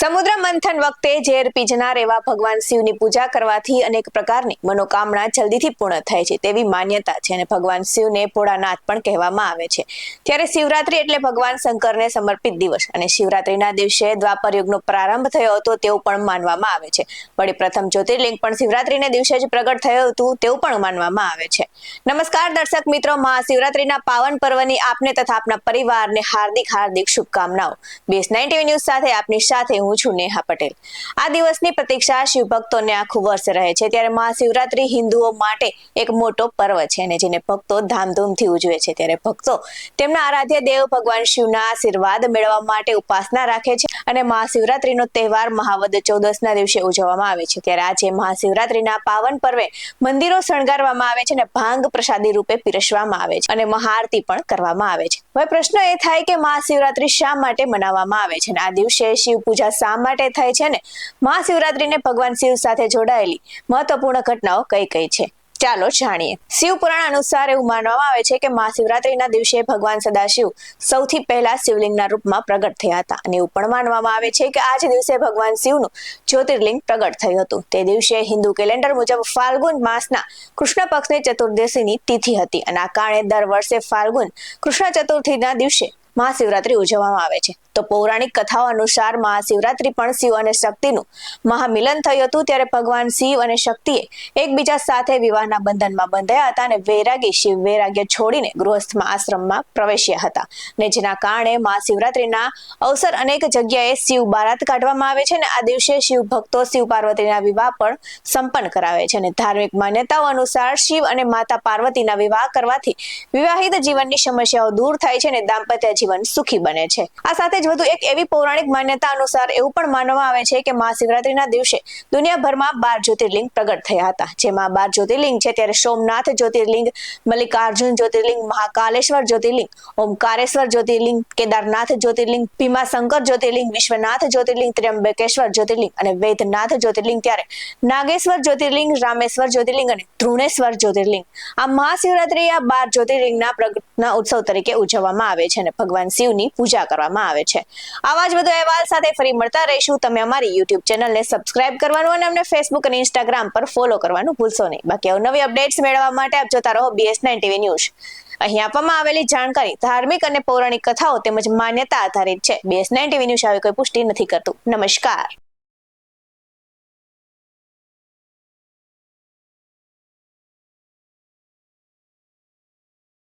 સમુદ્ર મંથન વખતે ઝેર પીજનાર એવા ભગવાન શિવની પૂજા કરવાથી અનેક પ્રકારની મનોકામના જલ્દીથી પૂર્ણ થાય છે તેવી માન્યતા છે અને ભગવાન શિવને ભોળાનાથ પણ કહેવામાં આવે છે। ત્યારે શિવરાત્રી એટલે ભગવાન શંકરને સમર્પિત દિવસ અને શિવરાત્રીના દિવસે દ્વાપર યુગનો પ્રારંભ થયો હતો તેવું પણ માનવામાં આવે છે। વળી પ્રથમ જ્યોતિર્લિંગ પણ શિવરાત્રીના દિવસે જ પ્રગટ થયું હતું તેવું પણ માનવામાં આવે છે। નમસ્કાર દર્શક મિત્રો, મહાશિવરાત્રીના પાવન પર્વની આપને તથા આપના પરિવારને હાર્દિક શુભકામનાઓ। BS9 TV ન્યૂઝ સાથે આપની સાથે હું છું નેહા પટેલ। આ દિવસની પ્રતીક્ષા શિવ ભક્તોને આખું વર્ષ રહે છે ત્યારે મહાશિવરાત્રી હિન્દુઓ માટે એક મોટો પર્વ છે અને જેને ભક્તો ધામધૂમથી ઉજવે છે। ત્યારે ભક્તો તેમના આરાધ્ય દેવ ભગવાન શિવના આશીર્વાદ મેળવવા માટે ઉપાસના રાખે છે અને મહાશિવરાત્રીનો તહેવાર મહાવદ ચૌદસના દિવસે ઉજવવામાં આવે છે। ત્યારે આજે મહાશિવરાત્રીના પાવન પર્વે મંદિરો શણગારવામાં આવે છે અને ભાંગ પ્રસાદી રૂપે પીરસવામાં આવે છે અને મહાઆરતી પણ કરવામાં આવે છે। હવે પ્રશ્ન એ થાય કે મહાશિવરાત્રી શા માટે મનાવવામાં આવે છે અને આ દિવસે શિવ પૂજા શા માટે થાય છે ને મહાશિવરાત્રીને ભગવાન શિવ સાથે જોડાયેલી મહત્વપૂર્ણ ઘટનાઓ કઈ કઈ છે, ચાલો જાણીએ। શિવ પુરાણ અનુસાર એવું માનવામાં આવે છે કે મહાશિવરાત્રીના દિવસે ભગવાન સદાશિવ સૌથી પહેલા શિવલિંગના રૂપમાં પ્રગટ થયા હતા અને એવું પણ માનવામાં આવે છે કે આ જ દિવસે ભગવાન શિવનું જ્યોતિર્લિંગ પ્રગટ થયું હતું। તે દિવસે હિન્દુ કેલેન્ડર મુજબ ફાલ્ગુન માસના કૃષ્ણ પક્ષની ચતુર્દશીની તિથિ હતી અને આ કારણે દર વર્ષે ફાલ્ગુન કૃષ્ણ ચતુર્થીના દિવસે મહાશિવરાત્રી ઉજવવામાં આવે છે। તો પૌરાણિક કથાઓ અનુસાર મહાશિવરાત્રી પણ શિવ અને શક્તિનું મહામિલન થયું હતું। ત્યારે ભગવાન શિવ અને શક્તિએ એકબીજા સાથે વિવાહના બંધનમાં બંધાયા હતા અને વૈરાગી શિવ વૈરાગ્ય છોડીને ગૃહસ્થમાં આશ્રમમાં પ્રવેશ્યા હતા અને જેના કારણે મહાશિવરાત્રીના અવસર અનેક જગ્યાએ શિવ બારાત કાઢવામાં આવે છે અને આ દિવસે શિવ ભક્તો શિવ પાર્વતીના વિવાહ પણ સંપન્ન કરાવે છે અને ધાર્મિક માન્યતાઓ અનુસાર શિવ અને માતા પાર્વતીના વિવાહ કરવાથી વિવાહિત જીવનની સમસ્યાઓ દૂર થાય છે અને દાંપત્ય જીવન સુખી બને છે। આ સાથે વધુ એક એવી પૌરાણિક માન્યતા અનુસાર એવું પણ માનવામાં આવે છે કે મહાશિવરાત્રીના દિવસે દુનિયાભરમાં 12 જ્યોતિર્લિંગ પ્રગટ થયા હતા। જેમાં 12 જ્યોતિર્લિંગ છે ત્યારે સોમનાથ જ્યોતિર્લિંગ, મલ્લિકાર્જુન જ્યોતિર્લિંગ, મહાકાલેશ્વર જ્યોતિર્લિંગ, ઓમકારેશ્વર જ્યોતિર્લિંગ, કેદારનાથ જ્યોતિર્લિંગ, ભીમાશંકર જ્યોતિર્લિંગ, વિશ્વનાથ જ્યોતિર્લિંગ, ત્ર્યંબકેશ્વર જ્યોતિર્લિંગ અને વૈદ્યનાથ જ્યોતિર્લિંગ, ત્યારે નાગેશ્વર જ્યોતિર્લિંગ, રામેશ્વર જ્યોતિર્લિંગ અને ધ્રુણેશ્વર જ્યોતિર્લિંગ। આ મહાશિવરાત્રી આ 12 જ્યોતિર્લિંગના પ્રગટના ઉત્સવ તરીકે ઉજવવામાં આવે છે અને ભગવાન શિવની પૂજા કરવામાં આવે છે। આવા જ વધુ અહેવાલ સાથે ફરી મળતા રહીશું। તમે અમારી YouTube ચેનલને સબસ્ક્રાઇબ કરવાનું અને અમને Facebook અને Instagram પર ફોલો કરવાનું ભૂલશો નહીં। બાકી અવનવી અપડેટ્સ મેળવવા માટે આપ જોતા રહો BS9 TV ન્યૂઝ। અહીં આપવામાં આવેલી જાણકારી ધાર્મિક અને પૌરાણિક કથાઓ તેમજ માન્યતા આધારિત છે। BS9 TV ન્યૂઝ આવી કોઈ પુષ્ટિ નથી કરતું। નમસ્કાર।